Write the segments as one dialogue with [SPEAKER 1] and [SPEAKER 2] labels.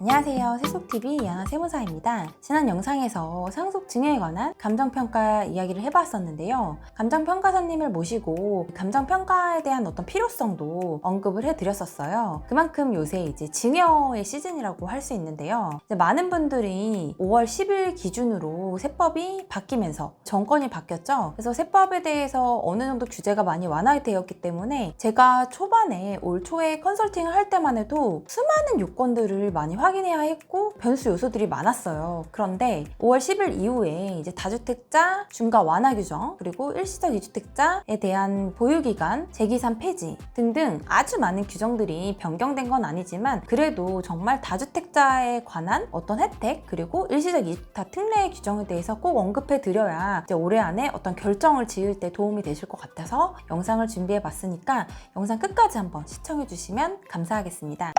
[SPEAKER 1] 안녕하세요. 세속TV 야나세무사입니다. 지난 영상에서 상속 증여에 관한 감정평가 이야기를 해봤었는데요. 감정평가사님을 모시고 감정평가에 대한 어떤 필요성도 언급을 해드렸었어요. 그만큼 요새 이제 증여의 시즌이라고 할 수 있는데요. 이제 많은 분들이 5월 10일 기준으로 세법이 바뀌면서 정권이 바뀌었죠. 그래서 세법에 대해서 어느 정도 규제가 많이 완화되었기 때문에 제가 초반에 올 초에 컨설팅을 할 때만 해도 수많은 요건들을 많이 확인해야 했고 변수 요소들이 많았어요. 그런데 5월 10일 이후에 이제 다주택자 중과 완화 규정, 그리고 일시적 2주택자에 대한 보유기간, 재기산 폐지 등등 아주 많은 규정들이 변경된 건 아니지만 그래도 정말 다주택자에 관한 어떤 혜택, 그리고 일시적 2주택 특례 규정에 대해서 꼭 언급해 드려야 이제 올해 안에 어떤 결정을 지을 때 도움이 되실 것 같아서 영상을 준비해 봤으니까 영상 끝까지 한번 시청해 주시면 감사하겠습니다.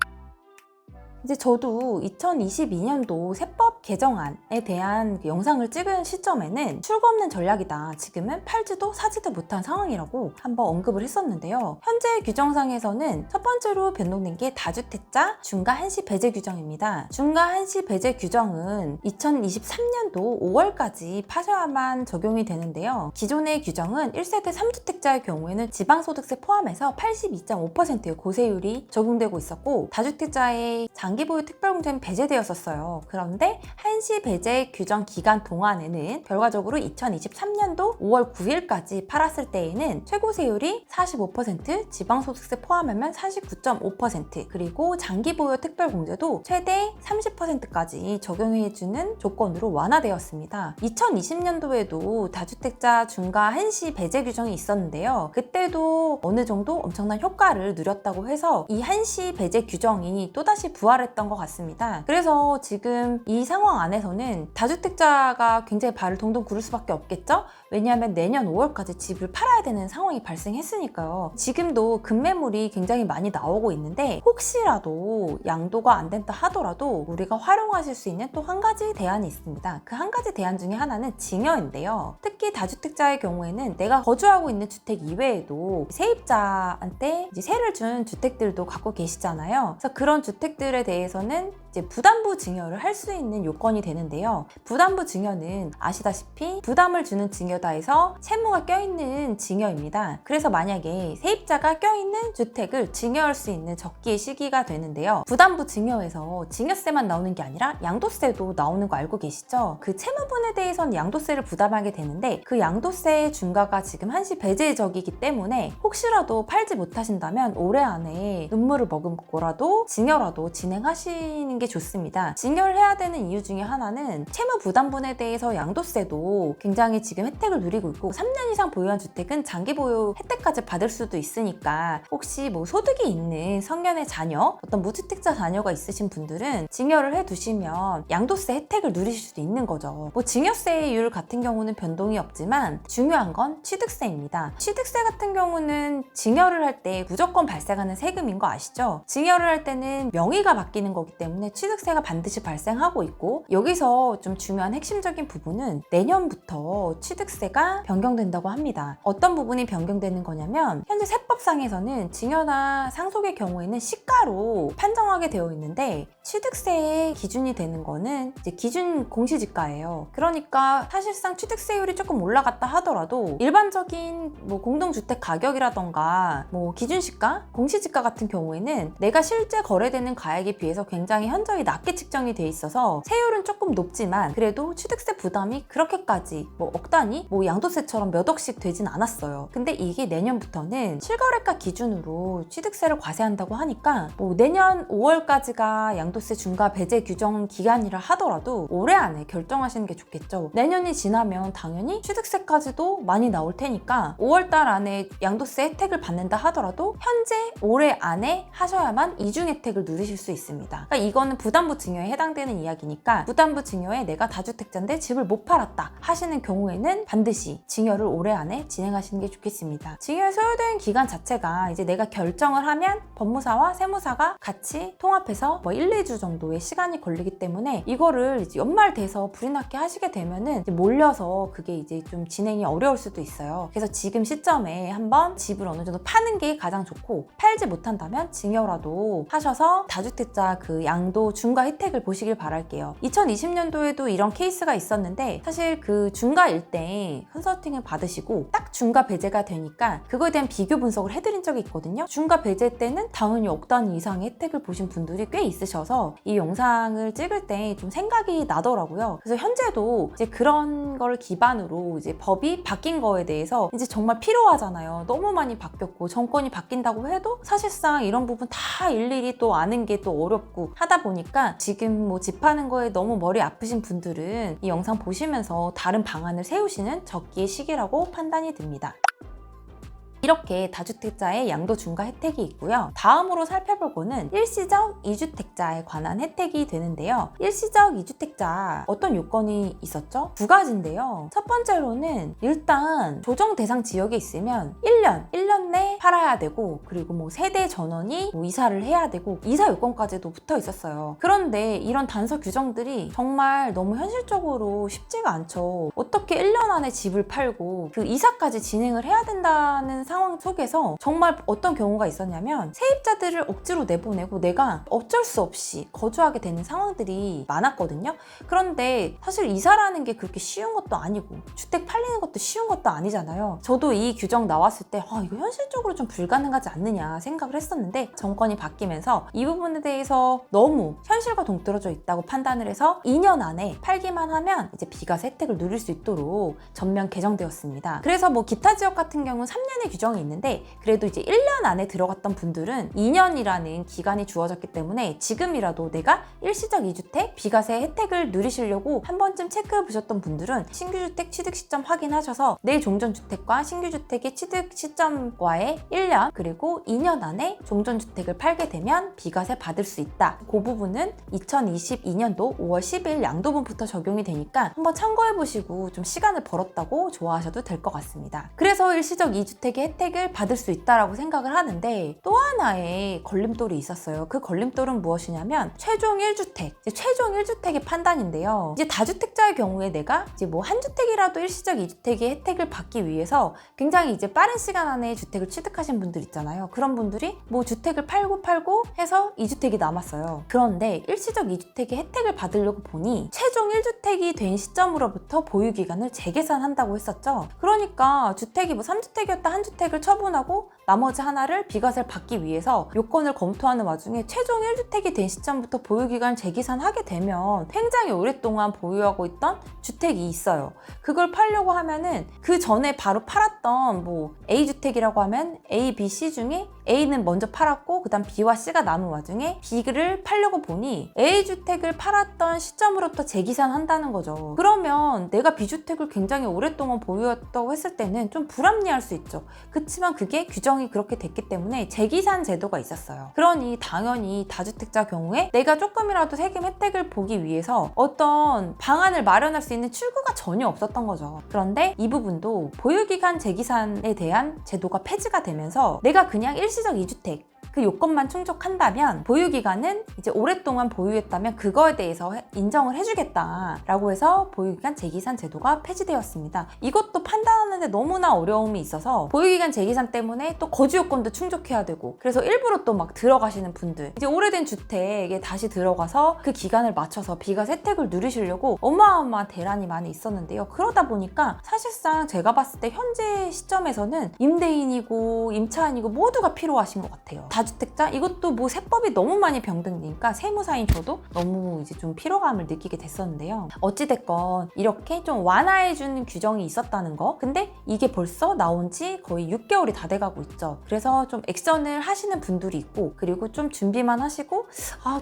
[SPEAKER 1] 이제 저도 2022년도 세법 개정안에 대한 영상을 찍은 시점에는 출구 없는 전략이다. 지금은 팔지도 사지도 못한 상황이라고 한번 언급을 했었는데요. 현재 규정상에서는 첫 번째로 변동된 게 다주택자 중과 한시 배제 규정입니다. 중과 한시 배제 규정은 2023년도 5월까지 파셔야만 적용이 되는데요. 기존의 규정은 1세대 3주택자의 경우에는 지방소득세 포함해서 82.5%의 고세율이 적용되고 있었고 다주택자의 장기보유 특별공제는 배제되었었어요. 그런데 한시 배제 규정 기간 동안에는 결과적으로 2023년도 5월 9일까지 팔았을 때에는 최고세율이 45%, 지방소득세 포함하면 49.5%, 그리고 장기보유 특별공제도 최대 30%까지 적용해주는 조건으로 완화되었습니다. 2020년도에도 다주택자 중과 한시 배제 규정이 있었는데요. 그때도 어느 정도 엄청난 효과를 누렸다고 해서 이 한시 배제 규정이 또다시 부활했던 것 같습니다. 그래서 지금 이 상황 안에서는 다주택자가 굉장히 발을 동동 구를 수밖에 없겠죠? 왜냐하면 내년 5월까지 집을 팔아야 되는 상황이 발생했으니까요. 지금도 급매물이 굉장히 많이 나오고 있는데 혹시라도 양도가 안 된다 하더라도 우리가 활용하실 수 있는 또 한 가지 대안이 있습니다. 그 한 가지 대안 중에 하나는 증여인데요. 특히 다주택자의 경우에는 내가 거주하고 있는 주택 이외에도 세입자한테 이제 세를 준 주택들도 갖고 계시잖아요. 그래서 그런 주택들에 대해서는 이제 부담부 증여를 할 수 있는 요건이 되는데요. 부담부 증여는 아시다시피 부담을 주는 증여다 해서 채무가 껴있는 증여입니다. 그래서 만약에 세입자가 껴있는 주택을 증여할 수 있는 적기의 시기가 되는데요. 부담부 증여에서 증여세만 나오는 게 아니라 양도세도 나오는 거 알고 계시죠? 그 채무분에 대해서는 양도세를 부담하게 되는데 그 양도세의 중과가 지금 한시 배제적이기 때문에 혹시라도 팔지 못하신다면 올해 안에 눈물을 머금고라도 증여라도 진행하시는 게 좋습니다. 증여를 해야 되는 이유 중에 하나는 채무 부담분에 대해서 양도세도 굉장히 지금 혜택을 누리고 있고 3년 이상 보유한 주택은 장기 보유 혜택까지 받을 수도 있으니까 혹시 뭐 소득이 있는 성년의 자녀, 어떤 무주택자 자녀가 있으신 분들은 증여를 해두시면 양도세 혜택을 누리실 수도 있는 거죠. 뭐 증여세율 같은 경우는 변동이 없지만 중요한 건 취득세입니다. 취득세 같은 경우는 증여를 할 때 무조건 발생하는 세금인 거 아시죠? 증여를 할 때는 명의가 바뀌는 거기 때문에 취득세가 반드시 발생하고 있고 여기서 좀 중요한 핵심적인 부분은 내년부터 취득세가 변경된다고 합니다. 어떤 부분이 변경되는 거냐면 현재 세법상에서는 증여나 상속의 경우에는 시가로 판정하게 되어 있는데 취득세의 기준이 되는 거는 이제 기준 공시지가예요. 그러니까 사실상 취득세율이 조금 올라갔다 하더라도 일반적인 뭐 공동주택 가격이라던가 뭐 기준시가, 공시지가 같은 경우에는 내가 실제 거래되는 가액에 비해서 굉장히 현저히 낮게 측정이 돼 있어서 세율은 조금 높지만 그래도 취득세 부담이 그렇게까지 뭐 억 단위, 뭐 양도세처럼 몇 억씩 되진 않았어요. 근데 이게 내년부터는 실거래가 기준으로 취득세를 과세한다고 하니까 뭐 내년 5월까지가 양도세 중과 배제 규정 기간이라 하더라도 올해 안에 결정하시는 게 좋겠죠. 내년이 지나면 당연히 취득세까지도 많이 나올 테니까 5월달 안에 양도세 혜택을 받는다 하더라도 현재 올해 안에 하셔야만 이중 혜택을 누리실 수 있습니다. 그러니까 이거는 부담부 증여에 해당되는 이야기니까 부담부 증여에 내가 다주택자인데 집을 못 팔았다 하시는 경우에는 반드시 증여를 올해 안에 진행하시는 게 좋겠습니다. 증여에 소요된 기간 자체가 이제 내가 결정을 하면 법무사와 세무사가 같이 통합해서 뭐 1, 2주 정도의 시간이 걸리기 때문에 이거를 이제 연말 돼서 불이 나게 하시게 되면은 이제 몰려서 그게 이제 좀 진행이 어려울 수도 있어요. 그래서 지금 시점에 한번 집을 어느 정도 파는 게 가장 좋고 팔지 못한다면 증여라도 하셔서 다주택자 그 양도 이번에도 중과 혜택을 보시길 바랄게요. 2020년도에도 이런 케이스가 있었는데 사실 그 중과일 때 컨설팅을 받으시고 딱 중과 배제가 되니까 그거에 대한 비교 분석을 해드린 적이 있거든요. 중과 배제 때는 당연히 억 단위 이상의 혜택을 보신 분들이 꽤 있으셔서 이 영상을 찍을 때 좀 생각이 나더라고요. 그래서 현재도 이제 그런 걸 기반으로 이제 법이 바뀐 거에 대해서 이제 정말 필요하잖아요. 너무 많이 바뀌었고 정권이 바뀐다고 해도 사실상 이런 부분 다 일일이 또 아는 게 또 어렵고 하다 보니까 지금 뭐 집하는 거에 너무 머리 아프신 분들은 이 영상 보시면서 다른 방안을 세우시는 적기의 시기라고 판단이 듭니다. 이렇게 다주택자의 양도 중과 혜택이 있고요. 다음으로 살펴볼 거는 일시적 2주택자에 관한 혜택이 되는데요. 일시적 2주택자 어떤 요건이 있었죠? 두 가지인데요. 첫 번째로는 일단 조정 대상 지역에 있으면 1년 내 팔아야 되고, 그리고 뭐 세대 전원이 뭐 이사를 해야 되고 이사 요건까지도 붙어 있었어요. 그런데 이런 단서 규정들이 정말 너무 현실적으로 쉽지가 않죠. 어떻게 1년 안에 집을 팔고 그 이사까지 진행을 해야 된다는 상황 속에서 정말 어떤 경우가 있었냐면 세입자들을 억지로 내보내고 내가 어쩔 수 없이 거주하게 되는 상황들이 많았거든요. 그런데 사실 이사라는 게 그렇게 쉬운 것도 아니고 주택 팔리는 것도 쉬운 것도 아니잖아요. 저도 이 규정 나왔을 때 이거 현실적으로 좀 불가능하지 않느냐 생각을 했었는데 정권이 바뀌면서 이 부분에 대해서 너무 현실과 동떨어져 있다고 판단을 해서 2년 안에 팔기만 하면 이제 비과세 혜택을 누릴 수 있도록 전면 개정되었습니다. 그래서 뭐 기타 지역 같은 경우는 3년의 규정이 있는데 그래도 이제 1년 안에 들어갔던 분들은 2년이라는 기간이 주어졌기 때문에 지금이라도 내가 일시적 2주택 비과세 혜택을 누리시려고 한 번쯤 체크해 보셨던 분들은 신규주택 취득 시점 확인하셔서 내 종전주택과 신규주택의 취득 시점과의 1년 그리고 2년 안에 종전주택을 팔게 되면 비과세 받을 수 있다. 그 부분은 2022년도 5월 10일 양도분부터 적용이 되니까 한번 참고해 보시고 좀 시간을 벌었다고 좋아하셔도 될 것 같습니다. 그래서 일시적 2주택의 혜택을 받을 수 있다라고 생각을 하는데 또 하나의 걸림돌이 있었어요. 그 걸림돌은 무엇이냐면 최종 1주택, 최종 1주택의 판단인데요. 이제 다주택자의 경우에 내가 이제 뭐 한 주택이라도 일시적 2주택의 혜택을 받기 위해서 굉장히 이제 빠른 시간 안에 주택을 취득하신 분들 있잖아요. 그런 분들이 뭐 주택을 팔고 해서 2주택이 남았어요. 그런데 일시적 2주택의 혜택을 받으려고 보니 최종 1주택이 된 시점으로부터 보유기간을 재계산한다고 했었죠. 그러니까 주택이 뭐 3주택이었다 한 주택을 처분하고 나머지 하나를 비과세를 받기 위해서 요건을 검토하는 와중에 최종 1주택이 된 시점부터 보유기간을 재계산하게 되면 굉장히 오랫동안 보유하고 있던 주택이 있어요. 그걸 팔려고 하면은 그 전에 바로 팔았던 뭐 A주택이라고 하면 A, B, C 중에 A는 먼저 팔았고 그 다음 B와 C가 남은 와중에 B를 팔려고 보니 A주택을 팔았던 시점으로부터 재계산한다는 거죠. 그러면 내가 B주택을 굉장히 오랫동안 보유했다고 했을 때는 좀 불합리할 수 있죠. 그렇지만 그게 규정이 그렇게 됐기 때문에 재계산 제도가 있었어요. 그러니 당연히 다주택자 경우에 내가 조금이라도 세금 혜택을 보기 위해서 어떤 방안을 마련할 수 있는 출구가 전혀 없었던 거죠. 그런데 이 부분도 보유기간 재계산에 대한 제도가 폐지가 되면서 내가 그냥 일시적 2주택 그 요건만 충족한다면 보유기간은 이제 오랫동안 보유했다면 그거에 대해서 인정을 해주겠다라고 해서 보유기간 재계산 제도가 폐지되었습니다. 이것도 판단하는데 너무나 어려움이 있어서 보유기간 재계산 때문에 또 거주 요건도 충족해야 되고 그래서 일부러 또 막 들어가시는 분들 이제 오래된 주택에 다시 들어가서 그 기간을 맞춰서 비과세 혜택을 누리시려고 어마어마한 대란이 많이 있었는데요. 그러다 보니까 사실상 제가 봤을 때 현재 시점에서는 임대인이고 임차인이고 모두가 필요하신 것 같아요. 다주택자 이것도 뭐 세법이 너무 많이 병등되니까 세무사인 저도 너무 이제 좀 피로감을 느끼게 됐었는데요. 어찌됐건 이렇게 좀 완화해주는 규정이 있었다는 거. 근데 이게 벌써 나온 지 거의 6개월이 다 돼가고 있죠. 그래서 좀 액션을 하시는 분들이 있고 그리고 좀 준비만 하시고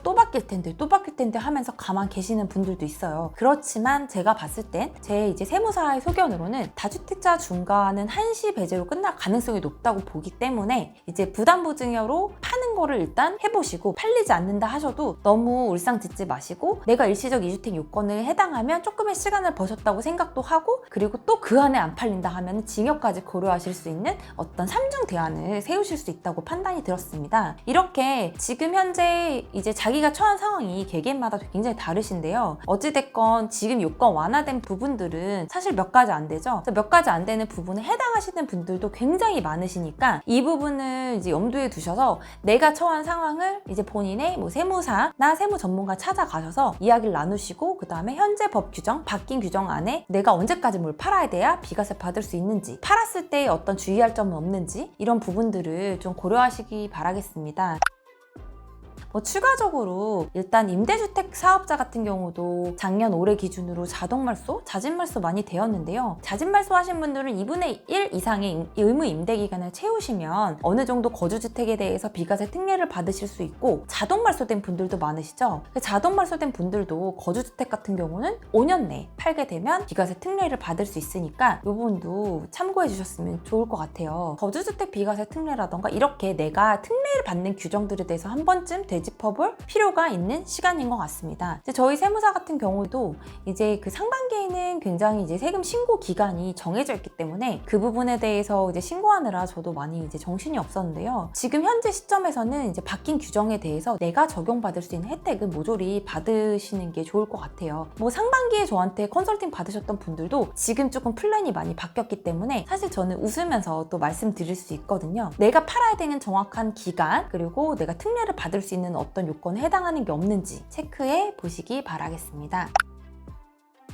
[SPEAKER 1] 또 바뀔 텐데 하면서 가만 계시는 분들도 있어요. 그렇지만 제가 봤을 땐 제 이제 세무사의 소견으로는 다주택자 중과는 한시 배제로 끝날 가능성이 높다고 보기 때문에 이제 부담보증여로 파는 거를 일단 해보시고 팔리지 않는다 하셔도 너무 울상짓지 마시고 내가 일시적 2주택 요건을 해당하면 조금의 시간을 버셨다고 생각도 하고 그리고 또 그 안에 안 팔린다 하면 징역까지 고려하실 수 있는 어떤 3중 대안을 세우실 수 있다고 판단이 들었습니다. 이렇게 지금 현재 이제 자기가 처한 상황이 개개인마다 굉장히 다르신데요. 어찌됐건 지금 요건 완화된 부분들은 사실 몇 가지 안 되죠. 몇 가지 안 되는 부분에 해당하시는 분들도 굉장히 많으시니까 이 부분을 이제 염두에 두셔서 내가 처한 상황을 이제 본인의 뭐 세무사나 세무 전문가 찾아가셔서 이야기를 나누시고 그 다음에 현재 법 규정, 바뀐 규정 안에 내가 언제까지 뭘 팔아야 돼야 비과세 받을 수 있는지, 팔았을 때 어떤 주의할 점은 없는지 이런 부분들을 좀 고려하시기 바라겠습니다. 추가적으로 일단 임대주택 사업자 같은 경우도 작년 올해 기준으로 자동말소, 자진말소 많이 되었는데요. 자진말소 하신 분들은 2분의 1 이상의 의무 임대기간을 채우시면 어느 정도 거주주택에 대해서 비과세 특례를 받으실 수 있고, 자동말소된 분들도 많으시죠. 자동말소된 분들도 거주주택 같은 경우는 5년 내에 팔게 되면 비과세 특례를 받을 수 있으니까 이 부분도 참고해 주셨으면 좋을 것 같아요. 거주주택 비과세 특례라던가 이렇게 내가 특례를 받는 규정들에 대해서 한 번쯤 되짚어볼 필요가 있는 시간인 것 같습니다. 이제 저희 세무사 같은 경우도 이제 그 상반기에는 굉장히 이제 세금 신고 기간이 정해져 있기 때문에 그 부분에 대해서 이제 신고하느라 저도 많이 이제 정신이 없었는데요. 지금 현재 시점에서는 이제 바뀐 규정에 대해서 내가 적용받을 수 있는 혜택을 모조리 받으시는 게 좋을 것 같아요. 상반기에 저한테 컨설팅 받으셨던 분들도 지금 조금 플랜이 많이 바뀌었기 때문에 사실 저는 웃으면서 또 말씀드릴 수 있거든요. 내가 팔아야 되는 정확한 기간, 그리고 내가 특례를 받을 수 있는 어떤 요건에 해당하는 게 없는지 체크해 보시기 바라겠습니다.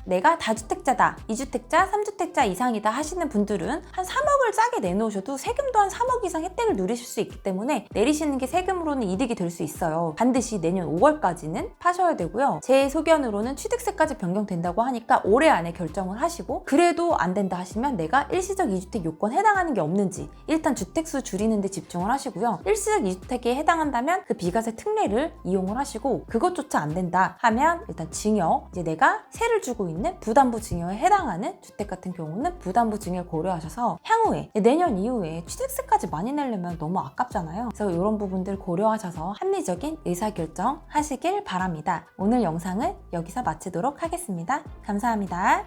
[SPEAKER 1] 내가 다주택자다, 2주택자, 3주택자 이상이다 하시는 분들은 한 3억을 짜게 내놓으셔도 세금도 한 3억 이상 혜택을 누리실 수 있기 때문에 내리시는 게 세금으로는 이득이 될 수 있어요. 반드시 내년 5월까지는 파셔야 되고요. 제 소견으로는 취득세까지 변경된다고 하니까 올해 안에 결정을 하시고, 그래도 안 된다 하시면 내가 일시적 2주택 요건 해당하는 게 없는지 일단 주택수 줄이는 데 집중을 하시고요. 일시적 2주택에 해당한다면 그 비과세 특례를 이용을 하시고, 그것조차 안 된다 하면 일단 증여, 이제 내가 세를 주고 있는 부담부 증여에 해당하는 주택 같은 경우는 부담부 증여를 고려하셔서 향후에 내년 이후에 취득세까지 많이 내려면 너무 아깝잖아요. 그래서 이런 부분들 고려하셔서 합리적인 의사결정 하시길 바랍니다. 오늘 영상은 여기서 마치도록 하겠습니다. 감사합니다.